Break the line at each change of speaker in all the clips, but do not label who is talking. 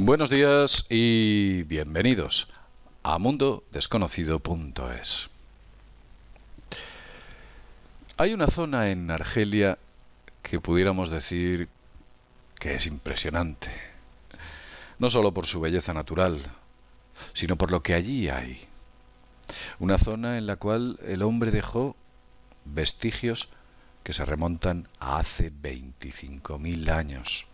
Buenos días y bienvenidos a mundodesconocido.es. Hay una zona en Argelia que pudiéramos decir que es impresionante, no solo por su belleza natural, sino por lo que allí hay. Una zona en la cual el hombre dejó vestigios que se remontan a hace 25.000 años.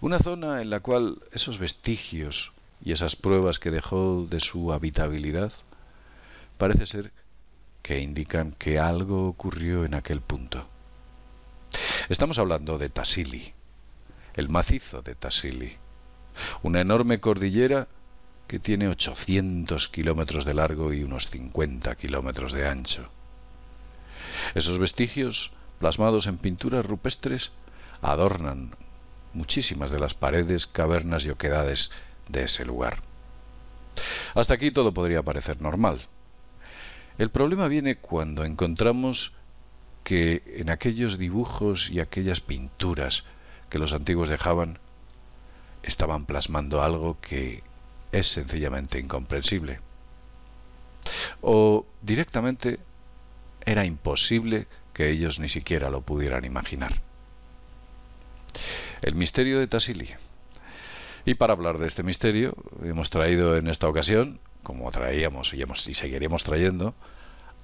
Una zona en la cual esos vestigios y esas pruebas que dejó de su habitabilidad parece ser que indican que algo ocurrió en aquel punto. Estamos hablando de Tassili, el macizo de Tassili, una enorme cordillera que tiene 800 kilómetros de largo y unos 50 kilómetros de ancho. Esos vestigios, plasmados en pinturas rupestres, adornan muchísimas de las paredes, cavernas y oquedades de ese lugar. Hasta aquí todo podría parecer normal. El problema viene cuando encontramos que en aquellos dibujos y aquellas pinturas que los antiguos dejaban, estaban plasmando algo que es sencillamente incomprensible. O directamente era imposible que ellos ni siquiera lo pudieran imaginar. El misterio de Tassili. Y para hablar de este misterio, hemos traído en esta ocasión, como traíamos y seguiremos trayendo,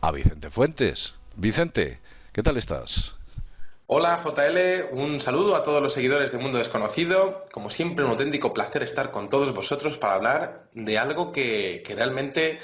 a Vicente Fuentes. Vicente, ¿qué tal estás?
Hola JL, un saludo a todos los seguidores de Mundo Desconocido. Como siempre, un auténtico placer estar con todos vosotros para hablar de algo que realmente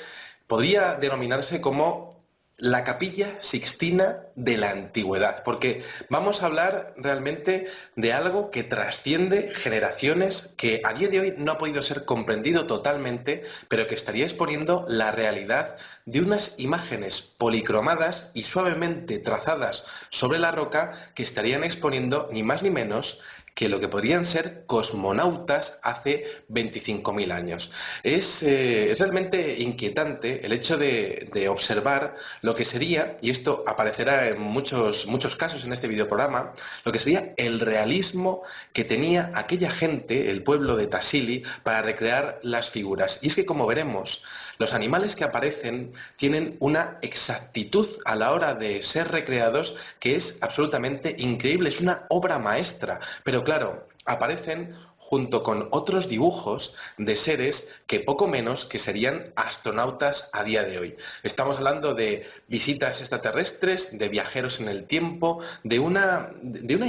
podría denominarse como la Capilla Sixtina de la Antigüedad, porque vamos a hablar realmente de algo que trasciende generaciones, que a día de hoy no ha podido ser comprendido totalmente, pero que estaría exponiendo la realidad de unas imágenes policromadas y suavemente trazadas sobre la roca que estarían exponiendo ni más ni menos que lo que podrían ser cosmonautas hace 25.000 años. Es realmente inquietante el hecho de observar lo que sería, y esto aparecerá en muchos casos en este videoprograma, lo que sería el realismo que tenía aquella gente, el pueblo de Tassili, para recrear las figuras. Y es que, como veremos, los animales que aparecen tienen una exactitud a la hora de ser recreados que es absolutamente increíble, es una obra maestra. Pero claro, aparecen junto con otros dibujos de seres que poco menos que serían astronautas a día de hoy. Estamos hablando de visitas extraterrestres, de viajeros en el tiempo, de una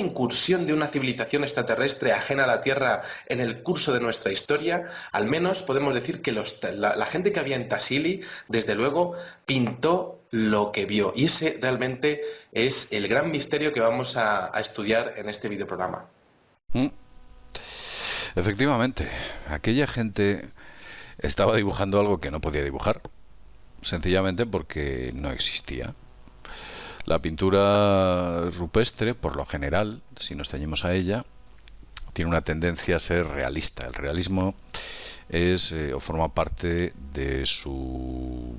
incursión de una civilización extraterrestre ajena a la Tierra en el curso de nuestra historia. Al menos podemos decir que la gente que había en Tassili, desde luego, pintó lo que vio. Y ese realmente es el gran misterio que vamos a estudiar en este videoprograma.
Efectivamente, aquella gente estaba dibujando algo que no podía dibujar, sencillamente porque no existía. La pintura rupestre, por lo general, si nos ceñimos a ella, tiene una tendencia a ser realista. El realismo es o forma parte de su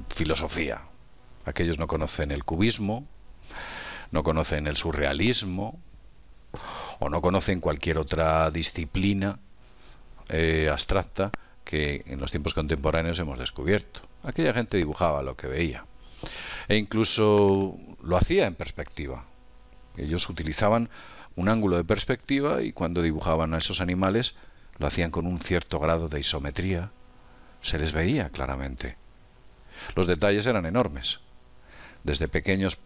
filosofía. Aquellos no conocen el cubismo, no conocen el surrealismo o no conocen cualquier otra disciplina abstracta que en los tiempos contemporáneos hemos descubierto. Aquella gente dibujaba lo que veía e incluso lo hacía en perspectiva. Ellos utilizaban un ángulo de perspectiva y cuando dibujaban a esos animales lo hacían con un cierto grado de isometría. Se les veía claramente. Los detalles eran enormes, desde pequeñas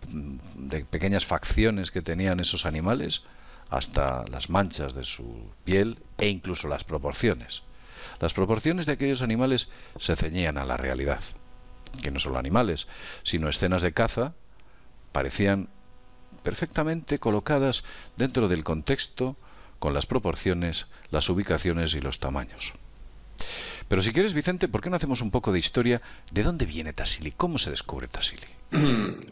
facciones que tenían esos animales hasta las manchas de su piel e incluso las proporciones. Las proporciones de aquellos animales se ceñían a la realidad, que no solo animales, sino escenas de caza parecían perfectamente colocadas dentro del contexto, con las proporciones, las ubicaciones y los tamaños. Pero si quieres, Vicente, ¿por qué no hacemos un poco de historia? ¿De dónde viene Tassili? ¿Cómo se descubre Tassili?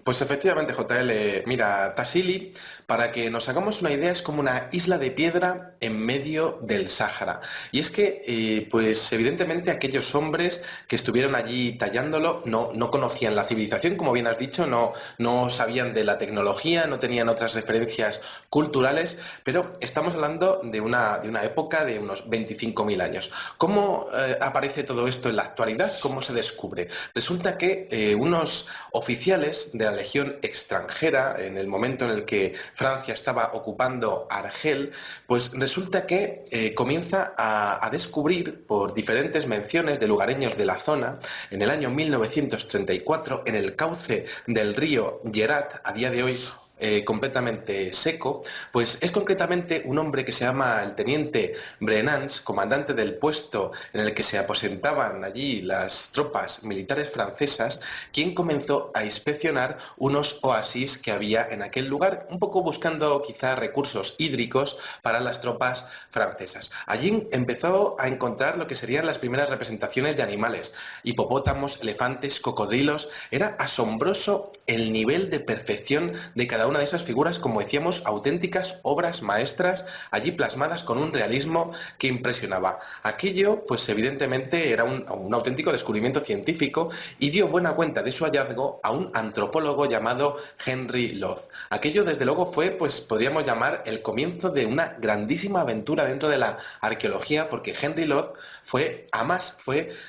Pues efectivamente, JL, mira, Tassili, para que nos hagamos una idea, es como una isla de piedra en medio del Sáhara. Y es que, pues evidentemente aquellos hombres que estuvieron allí tallándolo no conocían la civilización, como bien has dicho, no sabían de la tecnología, no tenían otras referencias culturales, pero estamos hablando de una época de unos 25.000 años. ¿Cómo aparece todo esto en la actualidad? ¿Cómo se descubre? Resulta que unos oficiales de la Legión extranjera, en el momento en el que Francia estaba ocupando Argel, pues resulta que comienza a descubrir por diferentes menciones de lugareños de la zona, en el año 1934, en el cauce del río Gerat, a día de hoy completamente seco, pues es concretamente un hombre que se llama el teniente Brenans, comandante del puesto en el que se aposentaban allí las tropas militares francesas, quien comenzó a inspeccionar unos oasis que había en aquel lugar, un poco buscando quizá recursos hídricos para las tropas francesas. Allí empezó a encontrar lo que serían las primeras representaciones de animales, hipopótamos, elefantes, cocodrilos. Era asombroso el nivel de perfección de cada una de esas figuras, como decíamos, auténticas obras maestras, allí plasmadas con un realismo que impresionaba. Aquello, pues evidentemente, era un auténtico descubrimiento científico y dio buena cuenta de su hallazgo a un antropólogo llamado Henry Lod. Aquello, desde luego, fue, pues podríamos llamar, el comienzo de una grandísima aventura dentro de la arqueología, porque Henry Lod fue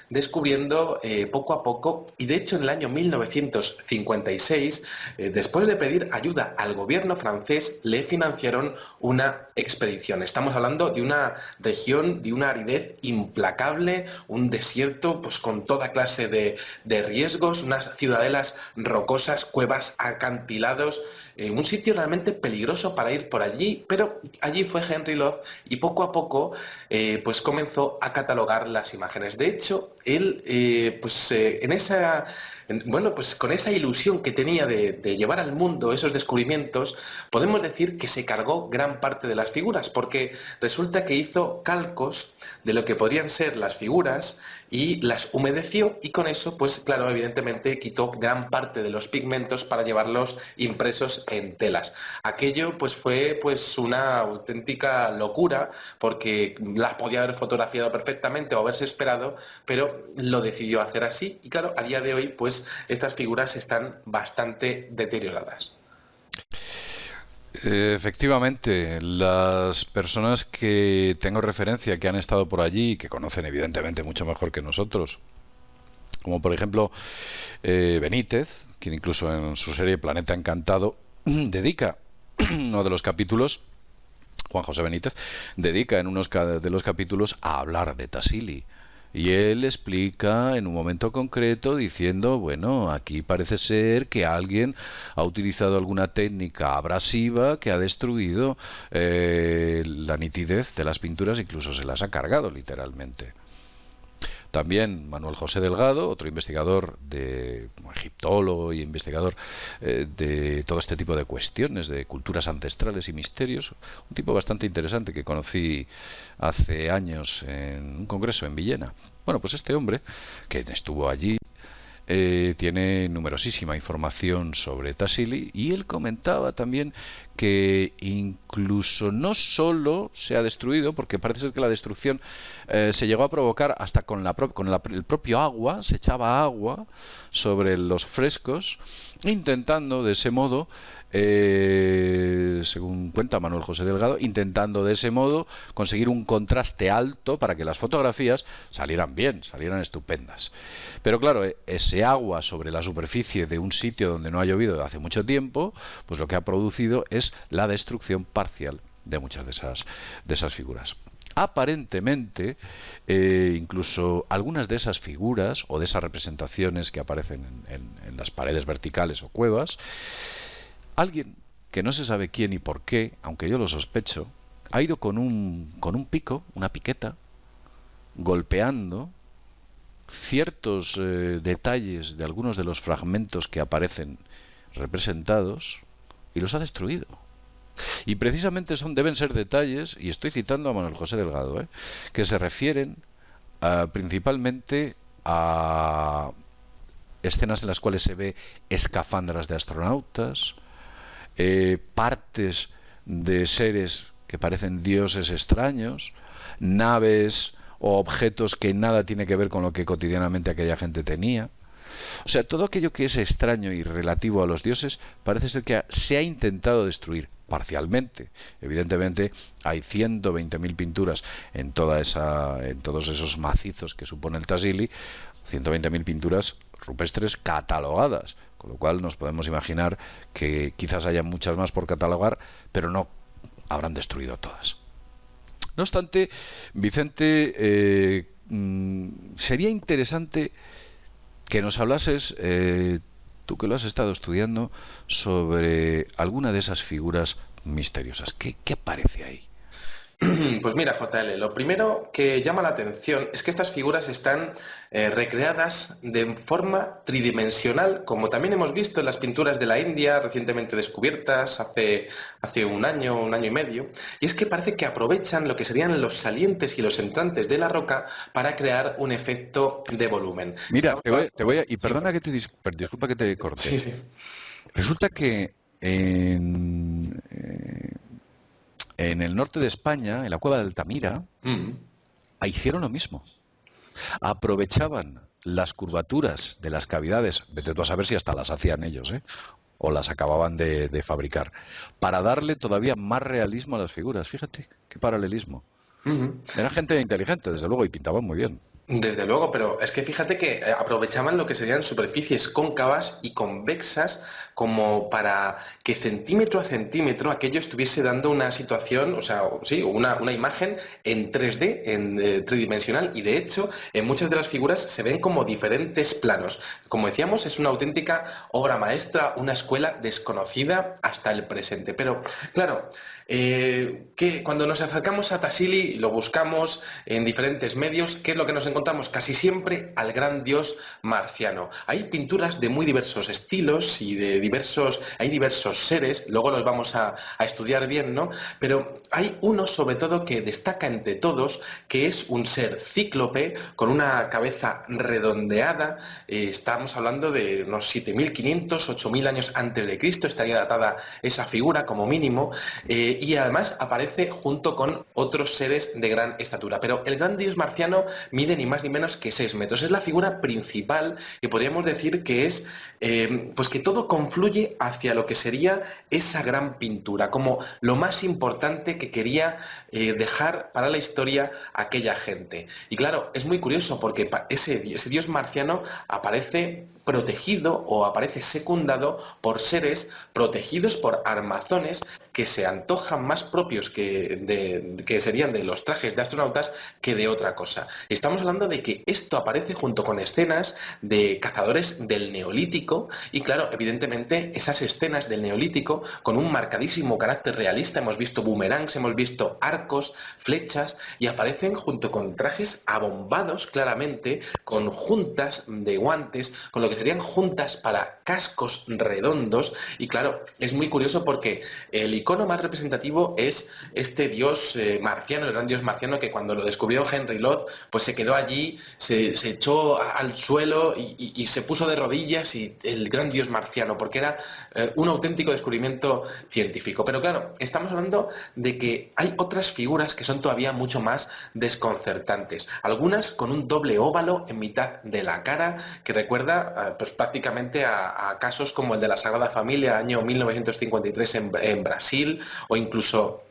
descubriendo poco a poco, y de hecho en el año 1956, después de pedir ayuda al gobierno francés, le financiaron una expedición. Estamos hablando de una región, de una aridez implacable, un desierto pues con toda clase de riesgos, unas ciudadelas rocosas, cuevas, acantilados, un sitio realmente peligroso para ir por allí, pero allí fue Henry Lod y poco a poco pues comenzó a catalogar las imágenes. De hecho, él bueno, pues con esa ilusión que tenía de llevar al mundo esos descubrimientos, podemos decir que se cargó gran parte de las figuras, porque resulta que hizo calcos de lo que podrían ser las figuras y las humedeció, y con eso, pues claro, evidentemente quitó gran parte de los pigmentos para llevarlos impresos en telas. Aquello pues fue pues una auténtica locura, porque las podía haber fotografiado perfectamente o haberse esperado, pero lo decidió hacer así, y claro, a día de hoy pues estas figuras están bastante deterioradas.
Efectivamente, las personas que tengo referencia, que han estado por allí y que conocen evidentemente mucho mejor que nosotros, como por ejemplo Benítez, quien incluso en su serie Planeta Encantado dedica uno de los capítulos, Juan José Benítez, dedica en unos de los capítulos a hablar de Tassili. Y él explica en un momento concreto diciendo, bueno, aquí parece ser que alguien ha utilizado alguna técnica abrasiva que ha destruido la nitidez de las pinturas, incluso se las ha cargado literalmente. También Manuel José Delgado, otro investigador, egiptólogo y investigador de todo este tipo de cuestiones, de culturas ancestrales y misterios, un tipo bastante interesante que conocí hace años en un congreso en Villena. Bueno, pues este hombre, que estuvo allí, tiene numerosísima información sobre Tassili, y él comentaba también que incluso no solo se ha destruido, porque parece ser que la destrucción se llegó a provocar hasta con el propio agua, se echaba agua sobre los frescos, intentando de ese modo, según cuenta Manuel José Delgado, intentando de ese modo conseguir un contraste alto para que las fotografías salieran bien, salieran estupendas. Pero claro, ese agua sobre la superficie de un sitio donde no ha llovido hace mucho tiempo, pues lo que ha producido es la destrucción parcial de muchas de esas figuras. Aparentemente, incluso algunas de esas figuras o de esas representaciones que aparecen en las paredes verticales o cuevas, alguien que no se sabe quién y por qué, aunque yo lo sospecho, ha ido con un pico, una piqueta, golpeando ciertos detalles de algunos de los fragmentos que aparecen representados, y los ha destruido. Y precisamente deben ser detalles, y estoy citando a Manuel José Delgado, que se refieren principalmente a escenas en las cuales se ve escafandras de astronautas, partes de seres que parecen dioses extraños, naves o objetos que nada tiene que ver con lo que cotidianamente aquella gente tenía. O sea, todo aquello que es extraño y relativo a los dioses parece ser que se ha intentado destruir parcialmente. Evidentemente hay 120.000 pinturas en todos esos macizos que supone el Tassili, 120.000 pinturas rupestres catalogadas, con lo cual nos podemos imaginar que quizás haya muchas más por catalogar, pero no habrán destruido todas. No obstante, Vicente, sería interesante que nos hablases, tú que lo has estado estudiando, sobre alguna de esas figuras misteriosas. ¿Qué aparece ahí?
Pues mira, JL, lo primero que llama la atención es que estas figuras están recreadas de forma tridimensional, como también hemos visto en las pinturas de la India recientemente descubiertas hace un año y medio, y es que parece que aprovechan lo que serían los salientes y los entrantes de la roca para crear un efecto de volumen.
Mira, y
Sí,
perdona que disculpa que te corte.
sí, sí.
Resulta que en el norte de España, en la cueva de Altamira,
Mm.
hicieron lo mismo. Aprovechaban las curvaturas de las cavidades, vete tú a saber si hasta las hacían ellos, o las acababan de fabricar, para darle todavía más realismo a las figuras. Fíjate, qué paralelismo.
Ujú.
Era gente inteligente, desde luego, y pintaban muy bien.
Desde luego, pero es que fíjate que aprovechaban lo que serían superficies cóncavas y convexas como para que centímetro a centímetro aquello estuviese dando una situación, o sea, sí, una imagen en 3D, en tridimensional, y de hecho en muchas de las figuras se ven como diferentes planos. Como decíamos, es una auténtica obra maestra, una escuela desconocida hasta el presente. Pero claro, que cuando nos acercamos a Tassili, lo buscamos en diferentes medios, ¿qué es lo que nos encontramos? Casi siempre al gran dios marciano. Hay pinturas de muy diversos estilos y hay diversos seres, luego los vamos a estudiar bien, ¿no? Pero hay uno sobre todo que destaca entre todos, que es un ser cíclope con una cabeza redondeada. Estamos hablando de unos 7.500, 8.000 años antes de Cristo, estaría datada esa figura como mínimo. Y además aparece junto con otros seres de gran estatura. Pero el gran dios marciano mide ni más ni menos que 6 metros. Es la figura principal y podríamos decir que es pues que todo confluye hacia lo que sería esa gran pintura, como lo más importante que quería dejar para la historia aquella gente. Y claro, es muy curioso porque ese dios marciano aparece protegido o aparece secundado por seres protegidos por armazones que se antojan más propios que serían de los trajes de astronautas que de otra cosa. Estamos hablando de que esto aparece junto con escenas de cazadores del Neolítico y claro, evidentemente esas escenas del Neolítico con un marcadísimo carácter realista, hemos visto boomerangs, hemos visto arcos, flechas y aparecen junto con trajes abombados claramente, con juntas de guantes, con lo que serían juntas para cascos redondos y claro, es muy curioso porque el icono más representativo es este dios marciano, el gran dios marciano que cuando lo descubrió Henry Lod, pues se quedó allí, se echó al suelo y se puso de rodillas y el gran dios marciano, porque era un auténtico descubrimiento científico. Pero claro, estamos hablando de que hay otras figuras que son todavía mucho más desconcertantes. Algunas con un doble óvalo en mitad de la cara, que recuerda pues prácticamente a casos como el de la Sagrada Familia, año 1953 en Brasil, o incluso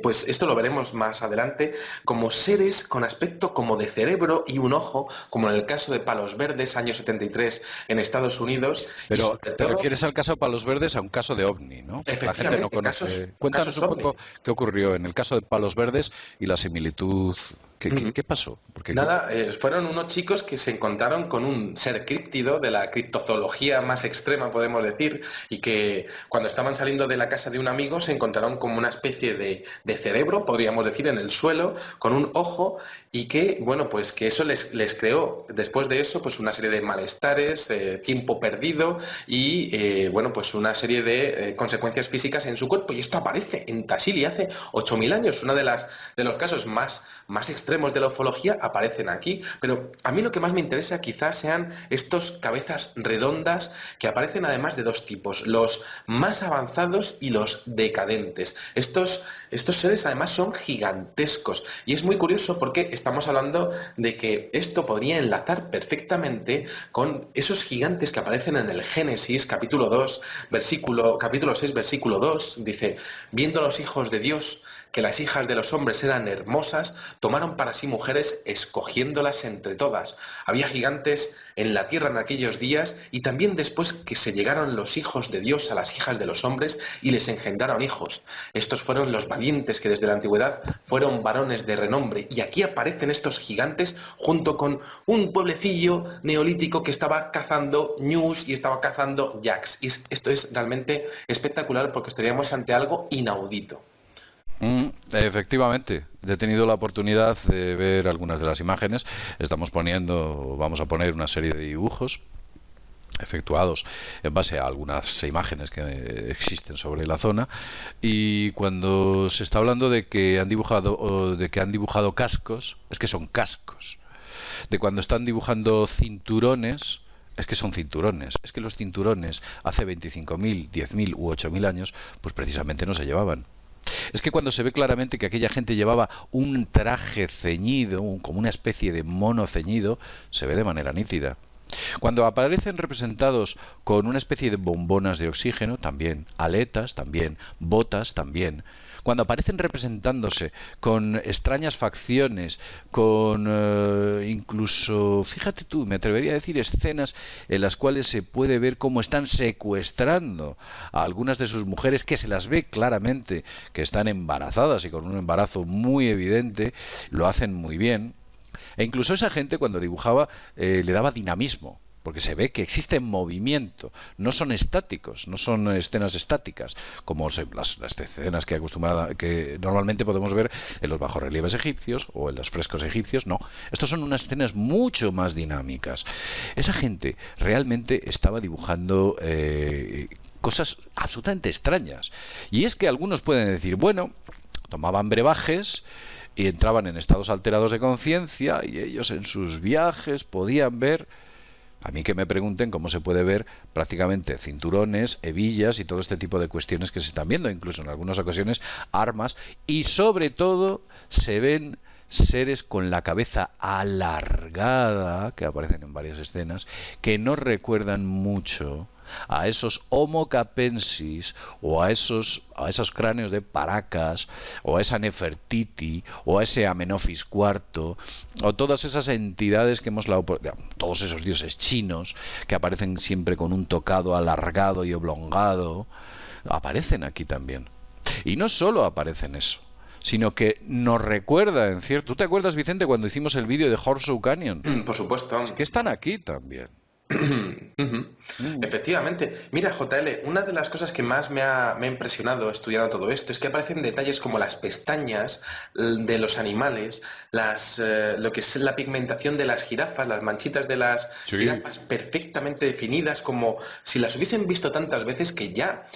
pues esto lo veremos más adelante, como seres con aspecto como de cerebro y un ojo, como en el caso de Palos Verdes, año 73 en Estados Unidos. Y
Pero
sobre
te
todo,
refieres al caso de Palos Verdes, a un caso de OVNI, ¿no? La gente no
efectivamente,
conoce.
casos
Cuéntanos un
ovni.
poco qué ocurrió en el caso de Palos Verdes y la similitud. ¿Qué pasó? Porque
Nada, fueron unos chicos que se encontraron con un ser críptido de la criptozoología más extrema, podemos decir, y que cuando estaban saliendo de la casa de un amigo se encontraron como una especie de cerebro, podríamos decir, en el suelo, con un ojo, y que, bueno, pues que eso les creó, después de eso, pues una serie de malestares, tiempo perdido y, bueno, pues una serie de consecuencias físicas en su cuerpo. Y esto aparece en Tassili hace 8.000 años, uno de los casos más más extremos de la ufología aparecen aquí. Pero a mí lo que más me interesa quizás sean estos cabezas redondas que aparecen además de dos tipos, los más avanzados y los decadentes. Estos seres además son gigantescos y es muy curioso porque estamos hablando de que esto podría enlazar perfectamente con esos gigantes que aparecen en el Génesis, capítulo 6, versículo 2, dice, viendo a los hijos de Dios que las hijas de los hombres eran hermosas, tomaron para sí mujeres, escogiéndolas entre todas. Había gigantes en la tierra en aquellos días y también después que se llegaron los hijos de Dios a las hijas de los hombres y les engendraron hijos. Estos fueron los valientes que desde la antigüedad fueron varones de renombre. Y aquí aparecen estos gigantes junto con un pueblecillo neolítico que estaba cazando ñus y estaba cazando yaks. Y esto es realmente espectacular porque estaríamos ante algo inaudito.
Efectivamente, he tenido la oportunidad de ver algunas de las imágenes. Vamos a poner una serie de dibujos efectuados en base a algunas imágenes que existen sobre la zona, y cuando se está hablando de que han dibujado cascos, es que son cascos. De cuando están dibujando cinturones, es que son cinturones. Es que los cinturones hace 25.000, 10.000 u 8.000 años, pues precisamente no se llevaban. Es que cuando se ve claramente que aquella gente llevaba un traje ceñido, como una especie de mono ceñido, se ve de manera nítida. Cuando aparecen representados con una especie de bombonas de oxígeno, también, aletas, también, botas, también. Cuando aparecen representándose con extrañas facciones, con incluso, fíjate tú, me atrevería a decir escenas en las cuales se puede ver cómo están secuestrando a algunas de sus mujeres, que se las ve claramente que están embarazadas y con un embarazo muy evidente, lo hacen muy bien. E incluso esa gente cuando dibujaba le daba dinamismo, porque se ve que existe movimiento, no son estáticos, no son escenas estáticas, como las escenas que normalmente podemos ver en los bajorrelieves egipcios o en los frescos egipcios. No, estos son unas escenas mucho más dinámicas. Esa gente realmente estaba dibujando cosas absolutamente extrañas. Y es que algunos pueden decir, bueno, tomaban brebajes y entraban en estados alterados de conciencia y ellos en sus viajes podían ver. A mí que me pregunten cómo se puede ver prácticamente cinturones, hebillas y todo este tipo de cuestiones que se están viendo, incluso en algunas ocasiones armas, y sobre todo se ven seres con la cabeza alargada, que aparecen en varias escenas, que no recuerdan mucho a esos Homo capensis o a esos cráneos de Paracas o a esa Nefertiti o a ese Amenofis IV o todas esas entidades que todos esos dioses chinos que aparecen siempre con un tocado alargado y oblongado, aparecen aquí también. Y no solo aparecen eso, sino que nos recuerda, en cierto... ¿Tú te acuerdas, Vicente, cuando hicimos el vídeo de Horseshoe Canyon?
Por supuesto.
Es que están aquí también.
Efectivamente. Mira, JL, una de las cosas que más me ha impresionado estudiando todo esto es que aparecen detalles como las pestañas de los animales, lo que es la pigmentación de las jirafas, las manchitas de las jirafas perfectamente definidas, como si las hubiesen visto tantas veces que ya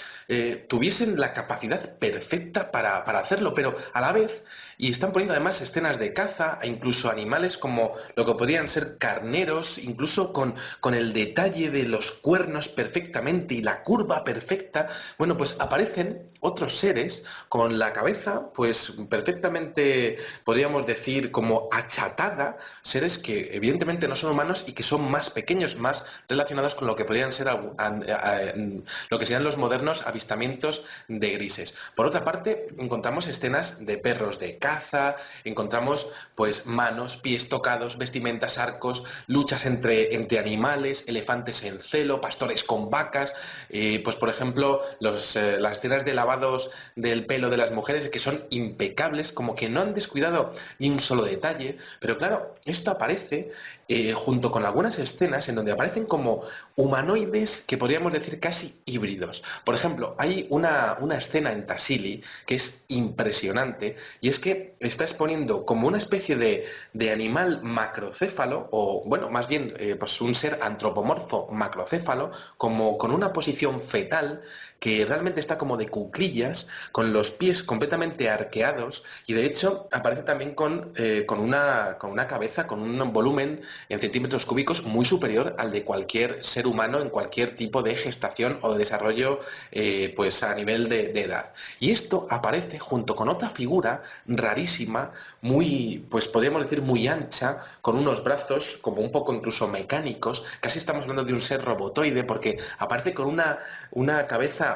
tuviesen la capacidad perfecta para hacerlo, pero a la vez, y están poniendo además escenas de caza e incluso animales como lo que podrían ser carneros, incluso con el detalle de los cuernos perfectamente y la curva perfecta. Bueno, pues aparecen otros seres con la cabeza pues perfectamente, podríamos decir, como achatada, seres que evidentemente no son humanos y que son más pequeños, más relacionados con lo que podrían ser lo que serían los modernos avistamientos de grises. Por otra parte, encontramos escenas de perros de caza, encontramos pues manos, pies tocados, vestimentas, arcos, luchas entre animales, elefantes en celo, pastores con vacas, pues por ejemplo las escenas de lavados del pelo de las mujeres que son impecables, como que no han descuidado ni un solo detalle, pero claro, esto aparece junto con algunas escenas en donde aparecen como humanoides que podríamos decir casi híbridos. Por ejemplo, hay una escena en Tassili que es impresionante y es que está exponiendo como una especie de animal macrocéfalo, o bueno, más bien pues un ser antropomorfo macrocéfalo, como con una posición fetal que realmente está como de cuclillas, con los pies completamente arqueados y de hecho aparece también con una cabeza, con un volumen en centímetros cúbicos muy superior al de cualquier ser humano en cualquier tipo de gestación o de desarrollo pues a nivel de edad. Y esto aparece junto con otra figura rarísima, muy, pues podríamos decir muy ancha, con unos brazos como un poco incluso mecánicos, casi estamos hablando de un ser robotoide porque aparece con una cabeza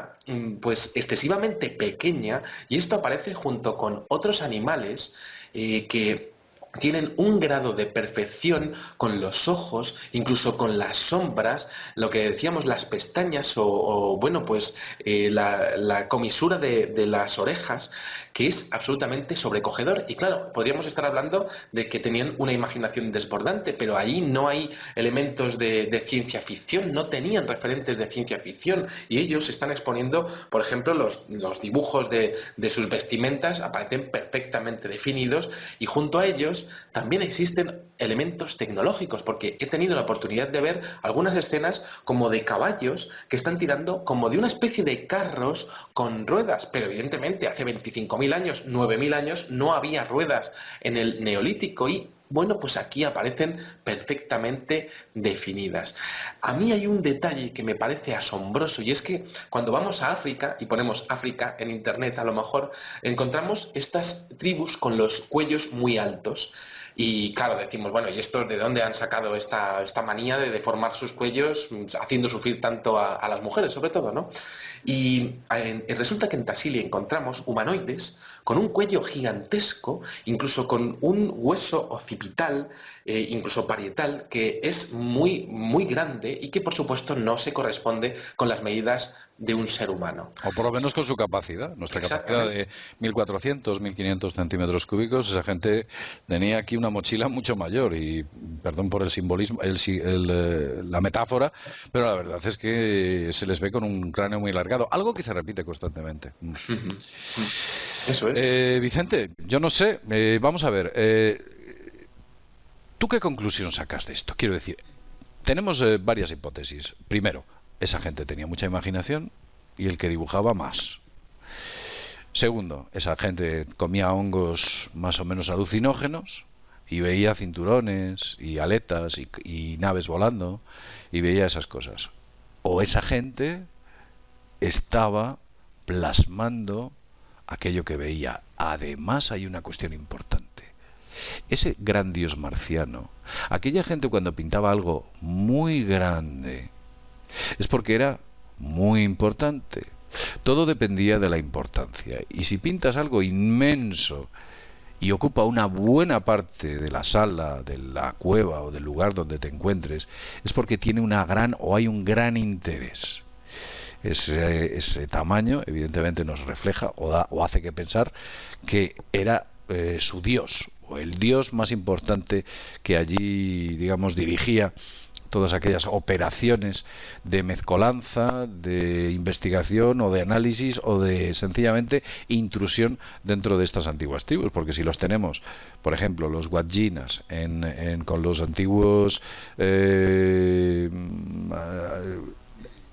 pues excesivamente pequeña y esto aparece junto con otros animales que tienen un grado de perfección con los ojos, incluso con las sombras, lo que decíamos, las pestañas bueno, pues la comisura de las orejas, que es absolutamente sobrecogedor. Y claro, podríamos estar hablando de que tenían una imaginación desbordante, pero ahí no hay elementos de ciencia ficción, no tenían referentes de ciencia ficción, y ellos están exponiendo, por ejemplo, los dibujos de sus vestimentas aparecen perfectamente definidos, y junto a ellos también existen elementos tecnológicos, porque he tenido la oportunidad de ver algunas escenas como de caballos que están tirando como de una especie de carros con ruedas, pero evidentemente hace 25.000 años, 9.000 años, no había ruedas en el Neolítico y bueno, pues aquí aparecen perfectamente definidas. A mí hay un detalle que me parece asombroso y es que cuando vamos a África y ponemos África en internet, a lo mejor encontramos estas tribus con los cuellos muy altos. Y claro, decimos, bueno, ¿y estos de dónde han sacado esta manía de deformar sus cuellos, haciendo sufrir tanto a las mujeres, sobre todo, ¿no? Y resulta que en Tassili encontramos humanoides con un cuello gigantesco, incluso con un hueso occipital, incluso parietal, que es muy, muy grande y que por supuesto no se corresponde con las medidas de un ser humano.
O por lo menos con su capacidad. Nuestra capacidad
Exactamente.
de 1.400, 1.500 centímetros cúbicos, esa gente tenía aquí una mochila mucho mayor y, perdón por el simbolismo, la metáfora, pero la verdad es que se les ve con un cráneo muy alargado, algo que se repite constantemente.
Eso es.
Vicente, yo no sé, vamos a ver, ¿tú qué conclusión sacas de esto? Quiero decir, tenemos varias hipótesis. Primero, esa gente tenía mucha imaginación y el que dibujaba más. Segundo, esa gente comía hongos más o menos alucinógenos y veía cinturones y aletas y naves volando y veía esas cosas. O esa gente estaba plasmando aquello que veía. Además hay una cuestión importante. Ese gran dios marciano, aquella gente cuando pintaba algo muy grande, es porque era muy importante. Todo dependía de la importancia. Y si pintas algo inmenso y ocupa una buena parte de la sala, de la cueva o del lugar donde te encuentres, es porque tiene una gran o hay un gran interés. Ese tamaño evidentemente nos refleja o hace que pensar que era su dios o el dios más importante que allí, digamos, dirigía todas aquellas operaciones de mezcolanza, de investigación o de análisis o de sencillamente intrusión dentro de estas antiguas tribus, porque si los tenemos, por ejemplo, los Guadjinas con los antiguos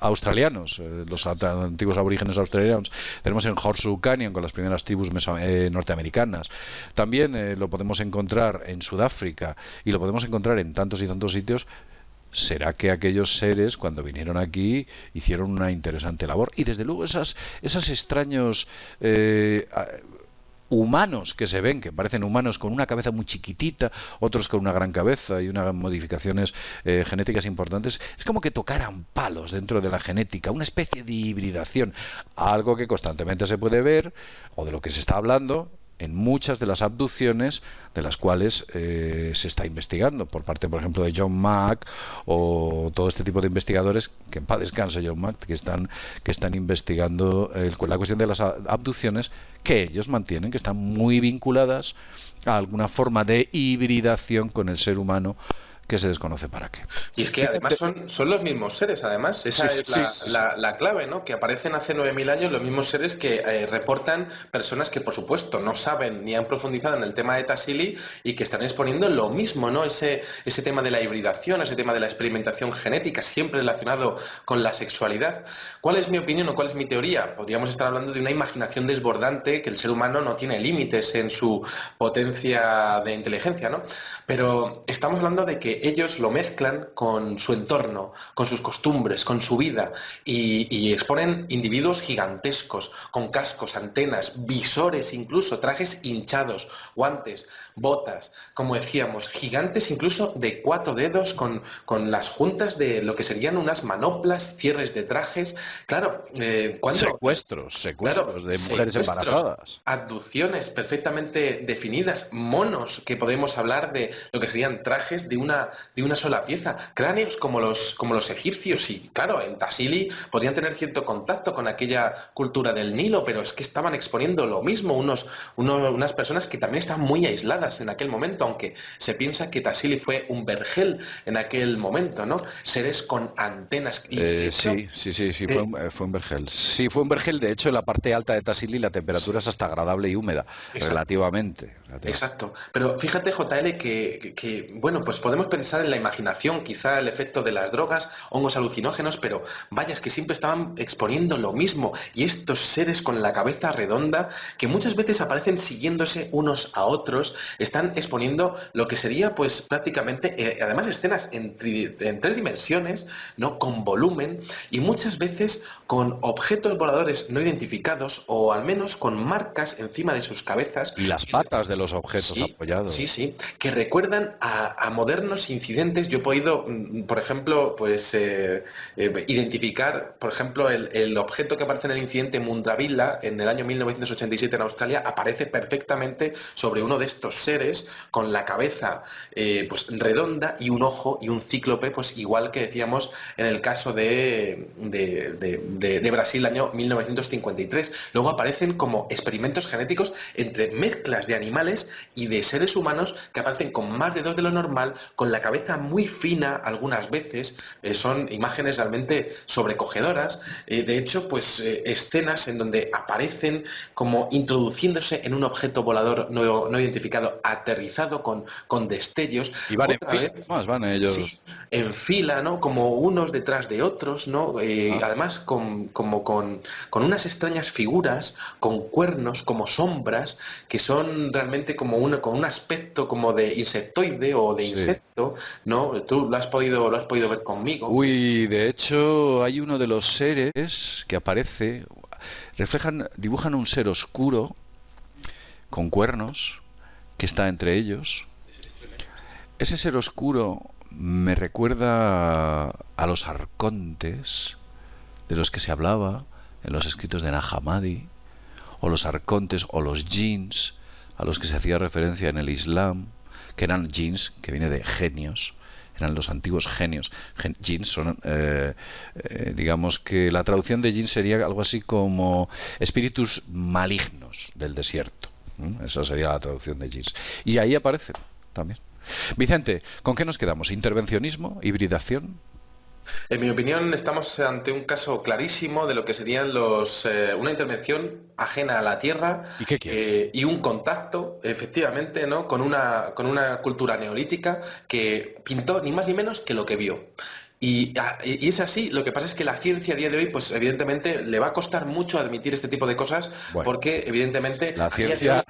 australianos, los antiguos aborígenes australianos, tenemos en Horseshoe Canyon con las primeras tribus norteamericanas, también lo podemos encontrar en Sudáfrica y lo podemos encontrar en tantos y tantos sitios. ¿Será que aquellos seres cuando vinieron aquí hicieron una interesante labor? Y desde luego esas extraños humanos que se ven, que parecen humanos con una cabeza muy chiquitita, otros con una gran cabeza y unas modificaciones genéticas importantes, es como que tocaran palos dentro de la genética, una especie de hibridación, algo que constantemente se puede ver, o de lo que se está hablando en muchas de las abducciones de las cuales se está investigando por parte, por ejemplo, de John Mack o todo este tipo de investigadores, que en paz descanse John Mack, que están investigando la cuestión de las abducciones, que ellos mantienen que están muy vinculadas a alguna forma de hibridación con el ser humano que se desconoce para qué.
Y es que además
Vicente,
son los mismos seres, además.
sí,
Esa
sí,
es
sí, sí, sí.
la clave, ¿no? Que aparecen hace 9.000 años los mismos seres que reportan personas que, por supuesto, no saben ni han profundizado en el tema de Tassili y que están exponiendo lo mismo, ¿no? Ese tema de la hibridación, ese tema de la experimentación genética, siempre relacionado con la sexualidad. ¿Cuál es mi opinión o cuál es mi teoría? Podríamos estar hablando de una imaginación desbordante, que el ser humano no tiene límites en su potencia de inteligencia, ¿no? Pero estamos hablando de que ellos lo mezclan con su entorno, con sus costumbres, con su vida y exponen individuos gigantescos, con cascos, antenas, visores incluso, trajes hinchados, guantes, botas, como decíamos, gigantes incluso de 4 dedos con las juntas de lo que serían unas manoplas, cierres de trajes. Claro, cuando... Claro,
Secuestros de mujeres
secuestros,
embarazadas.
abducciones perfectamente definidas, monos, que podemos hablar de lo que serían trajes de una sola pieza, cráneos como los egipcios, y claro, en Tassili podían tener cierto contacto con aquella cultura del Nilo, pero es que estaban exponiendo lo mismo, unas personas que también estaban muy aisladas en aquel momento, aunque se piensa que Tassili fue un vergel en aquel momento, ¿no? Seres con antenas. Y de hecho,
Sí,
eh,
fue un vergel. Sí, fue un vergel. De hecho, en la parte alta de Tassili la temperatura es hasta agradable y húmeda,
exacto.
relativamente.
Exacto, pero fíjate JL bueno, pues podemos pensar en la imaginación, quizá el efecto de las drogas, hongos alucinógenos, pero vaya, es que siempre estaban exponiendo lo mismo y estos seres con la cabeza redonda, que muchas veces aparecen siguiéndose unos a otros, están exponiendo lo que sería pues prácticamente, además escenas en 3 dimensiones, ¿no? Con volumen y muchas veces con objetos voladores no identificados o al menos con marcas encima de sus cabezas.
Y las patas de los objetos
Sí, sí,
apoyados.
sí, que recuerdan a modernos incidentes. Yo he podido, por ejemplo, pues identificar, por ejemplo, el objeto que aparece en el incidente Mundravilla en el año 1987 en Australia, aparece perfectamente sobre uno de estos seres con la cabeza pues redonda y un ojo y un cíclope, pues igual que decíamos en el caso de Brasil, año 1953. Luego aparecen como experimentos genéticos entre mezclas de animales y de seres humanos que aparecen con más de 2 de lo normal, con la cabeza muy fina algunas veces, son imágenes realmente sobrecogedoras, de hecho, pues escenas en donde aparecen como introduciéndose en un objeto volador no identificado, aterrizado con destellos,
Y van en
otra
fila,
vez,
además, van
sí,
ellos.
en fila, ¿no? Como unos detrás de otros, ¿no?
Ah,
Además, con unas extrañas figuras, con cuernos, como sombras, que son realmente como con un aspecto como de insectoide o de
sí.
insecto, ¿no? Tú lo has podido ver conmigo.
Uy, de hecho, hay uno de los seres que aparece, dibujan un ser oscuro con cuernos que está entre ellos. Ese ser oscuro me recuerda a los arcontes de los que se hablaba en los escritos de Nag Hammadi, o los arcontes o los jinns a los que se hacía referencia en el Islam, que eran jinns, que viene de genios, eran los antiguos genios. Jinns son, digamos que la traducción de jinn sería algo así como espíritus malignos del desierto. Esa sería la traducción de jinns. Y ahí aparecen también. Vicente, ¿con qué nos quedamos? ¿Intervencionismo? ¿Hibridación?
En mi opinión, estamos ante un caso clarísimo de lo que serían una intervención ajena a la Tierra
¿Y qué quieren?
y un contacto, efectivamente, ¿no? Con una cultura neolítica que pintó ni más ni menos que lo que vio. Y es así, lo que pasa es que la ciencia a día de hoy, pues evidentemente le va a costar mucho admitir este tipo de cosas
Bueno,
porque evidentemente
la
a día de
ciencia...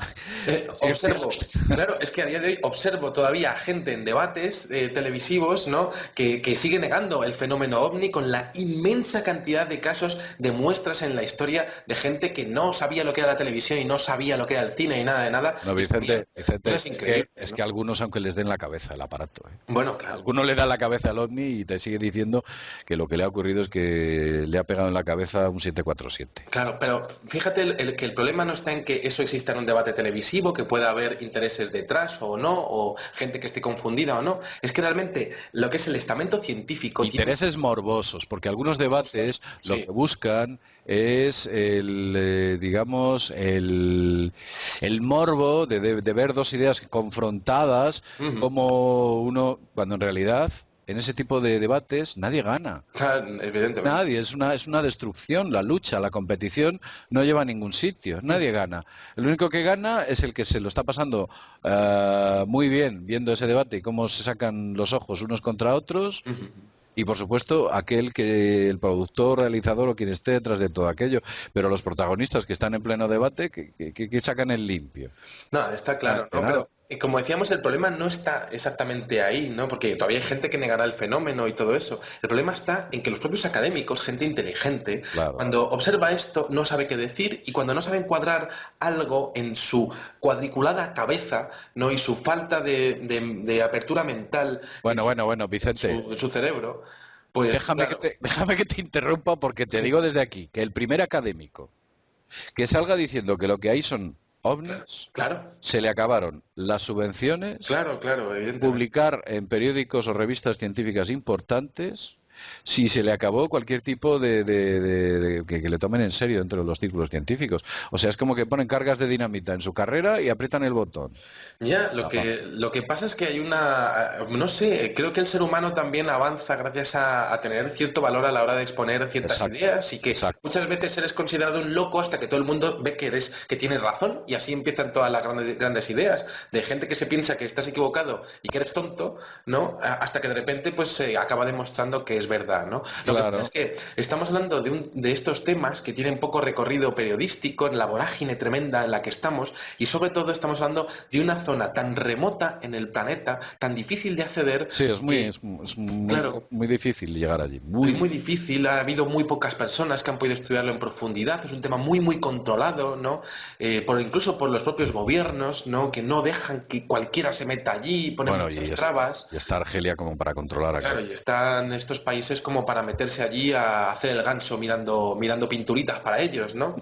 hoy observo, claro, es que a día de hoy observo todavía a gente en debates televisivos, ¿no? Que sigue negando el fenómeno ovni con la inmensa cantidad de casos, de muestras en la historia de gente que no sabía lo que era la televisión y no sabía lo que era el cine y nada de nada,
No,
y exponían
Vicente,
cosas increíbles,
es
¿no?
que algunos, aunque les den la cabeza el aparato, ¿eh?
Bueno, claro.
Algunos le dan la cabeza al ovni y te siguen sigue diciendo que lo que le ha ocurrido es que le ha pegado en la cabeza un 747.
Claro, pero fíjate que el problema no está en que eso exista en un debate televisivo, que pueda haber intereses detrás o no, o gente que esté confundida o no. Es que realmente lo que es el estamento científico...
Intereses morbosos, porque algunos debates lo
Sí.
que buscan es digamos, el morbo de ver dos ideas confrontadas,
Ujú.
como uno, cuando en realidad en ese tipo de debates nadie gana.
Claro, evidentemente.
Nadie, es una destrucción, la lucha, la competición no lleva a ningún sitio, nadie gana. El único que gana es el que se lo está pasando muy bien viendo ese debate y cómo se sacan los ojos unos contra otros.
Ujú.
Y por supuesto, el productor, realizador o quien esté detrás de todo aquello, pero los protagonistas que están en pleno debate, que sacan el limpio.
No, está
Ah,
claro,
de
¿no?
nada.
Pero como decíamos, el problema no está exactamente ahí, ¿no? Porque todavía hay gente que negará el fenómeno y todo eso. El problema está en que los propios académicos, gente inteligente,
Claro.
cuando observa esto no sabe qué decir y cuando no sabe encuadrar algo en su cuadriculada cabeza, ¿no? Y su falta de apertura mental
Bueno, Vicente,
en su cerebro, pues claro,
déjame que te interrumpa porque te
sí,
digo desde aquí que el primer académico que salga diciendo que lo que hay son
claro,
ovnis,
claro,
se le acabaron las subvenciones,
claro, claro, evidentemente.
publicar en periódicos o revistas científicas importantes, si se le acabó cualquier tipo que le tomen en serio dentro de los círculos científicos. O sea, es como que ponen cargas de dinamita en su carrera y aprietan el botón.
Ya,
No, no.
lo que pasa es que hay no sé, creo que el ser humano también avanza gracias a tener cierto valor a la hora de exponer ciertas
Exacto,
ideas y que
exacto.
muchas veces eres considerado un loco hasta que todo el mundo ve que tienes razón y así empiezan todas las grandes ideas de gente que se piensa que estás equivocado y que eres tonto, ¿no? Hasta que de repente pues se acaba demostrando que es verdad, ¿no? Lo que pasa es
Claro.
que estamos hablando de estos temas que tienen poco recorrido periodístico en la vorágine tremenda en la que estamos y sobre todo estamos hablando de una zona tan remota en el planeta, tan difícil de acceder,
Sí,
que,
es muy,
claro,
muy difícil llegar allí.
es
Muy
muy
difícil.
difícil, ha habido muy pocas personas que han podido estudiarlo en profundidad, es un tema muy, muy controlado, ¿no? Incluso por los propios gobiernos, ¿no? Que no dejan que cualquiera se meta allí, ponen
Bueno,
muchas trabas.
y está Argelia como para controlar
Claro,
aquello.
y están estos países como para meterse allí a hacer el ganso mirando pinturitas para ellos, ¿no?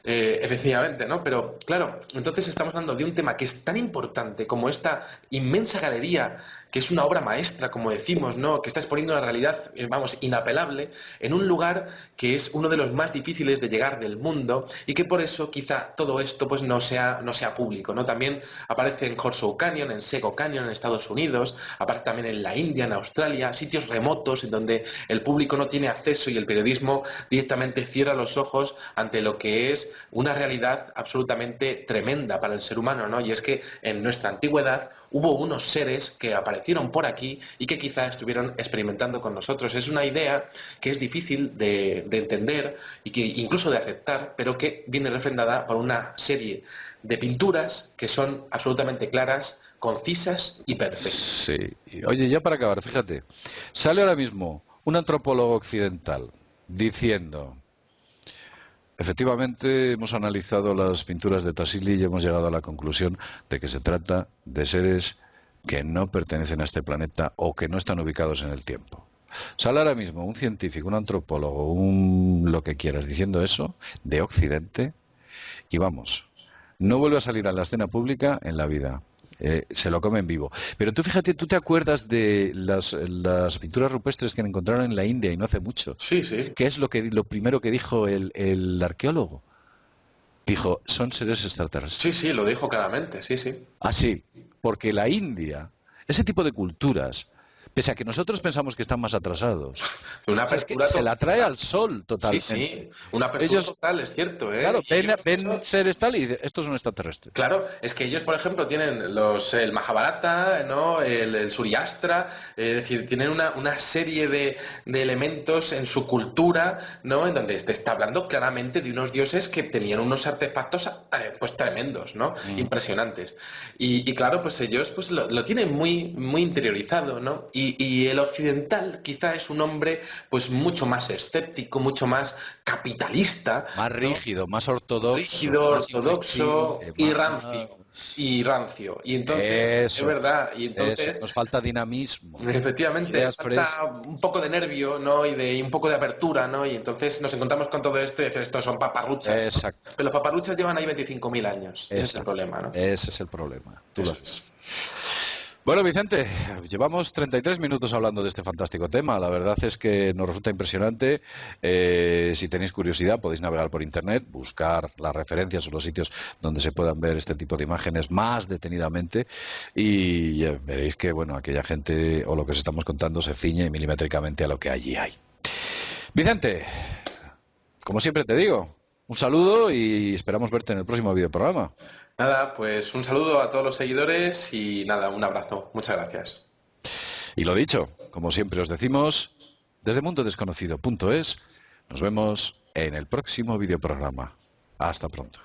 Efectivamente, ¿no? Pero claro, entonces estamos hablando de un tema que es tan importante como esta inmensa galería, que es una obra maestra, como decimos, ¿no? Que está exponiendo una realidad, vamos, inapelable, en un lugar que es uno de los más difíciles de llegar del mundo y que por eso quizá todo esto pues no sea público, ¿no? También aparece en Horseshoe Canyon, en Sego Canyon en Estados Unidos, aparece también en la India, en Australia, sitios remotos en donde el público no tiene acceso y el periodismo directamente cierra los ojos ante lo que es una realidad absolutamente tremenda para el ser humano, ¿no? Y es que en nuestra antigüedad hubo unos seres que aparecieron por aquí y que quizá estuvieron experimentando con nosotros. Es una idea que es difícil de entender y que incluso de aceptar, pero que viene refrendada por una serie de pinturas que son absolutamente claras, concisas y perfectas.
Sí. Oye, ya para acabar, fíjate, sale ahora mismo un antropólogo occidental diciendo, efectivamente hemos analizado las pinturas de Tassili y hemos llegado a la conclusión de que se trata de seres que no pertenecen a este planeta o que no están ubicados en el tiempo. Sale ahora mismo un científico, un antropólogo, un lo que quieras, diciendo eso de Occidente y vamos, no vuelve a salir a la escena pública en la vida. Se lo come en vivo. Pero tú fíjate, tú te acuerdas de las pinturas rupestres que encontraron en la India y no hace mucho.
Sí, sí.
¿Qué es lo primero que dijo el arqueólogo? Dijo, son seres
Sí,
extraterrestres.
sí, lo dijo claramente, sí, sí.
Así, porque la India, ese tipo de culturas, pese a que nosotros pensamos que están más atrasados,
Una
o sea, es que
apertura
se la trae
total.
al sol
Sí,
totalmente.
sí, una apertura
Ellos,
total, es cierto, ¿eh?
claro,
Y ellos, de
ven
hecho,
seres tal y dicen, estos son extraterrestres.
claro, es que ellos, por ejemplo, tienen el Mahabharata, ¿no? El Suriastra, es decir, tienen una serie de elementos en su cultura, ¿no? En donde te está hablando claramente de unos dioses que tenían unos artefactos, pues tremendos, ¿no?
Mm.
Impresionantes. Y claro, pues ellos pues lo tienen muy, muy interiorizado, ¿no? Y Y el occidental quizá es un hombre pues mucho más escéptico, mucho más capitalista,
Más
¿no?
rígido, más ortodoxo,
Rígido,
más
ortodoxo
inflexible,
y
más...
rancio. Y rancio. Y entonces, es
Eso,
verdad, y
eso.
entonces,
Nos falta dinamismo,
efectivamente,
ideas frescas.
falta un poco de nervio, ¿no? Y un poco de apertura, ¿no? Y entonces nos encontramos con todo esto y decir, estos son paparruchas, ¿no?
Exacto,
Pero los paparruchas llevan ahí 25.000 años. Ese es el
exacto.
problema, ¿no?
Ese es el problema. Tú lo
Eso
has dicho.
es.
Bueno, Vicente, llevamos 33 minutos hablando de este fantástico tema. La verdad es que nos resulta impresionante. Si tenéis curiosidad, podéis navegar por internet, buscar las referencias o los sitios donde se puedan ver este tipo de imágenes más detenidamente y veréis que, bueno, aquella gente o lo que os estamos contando se ciñe milimétricamente a lo que allí hay. Vicente, como siempre te digo, un saludo y esperamos verte en el próximo videoprograma.
Nada, pues un saludo a todos los seguidores y nada, un abrazo. Muchas gracias.
Y lo dicho, como siempre os decimos, desde mundodesconocido.es, nos vemos en el próximo videoprograma. Hasta pronto.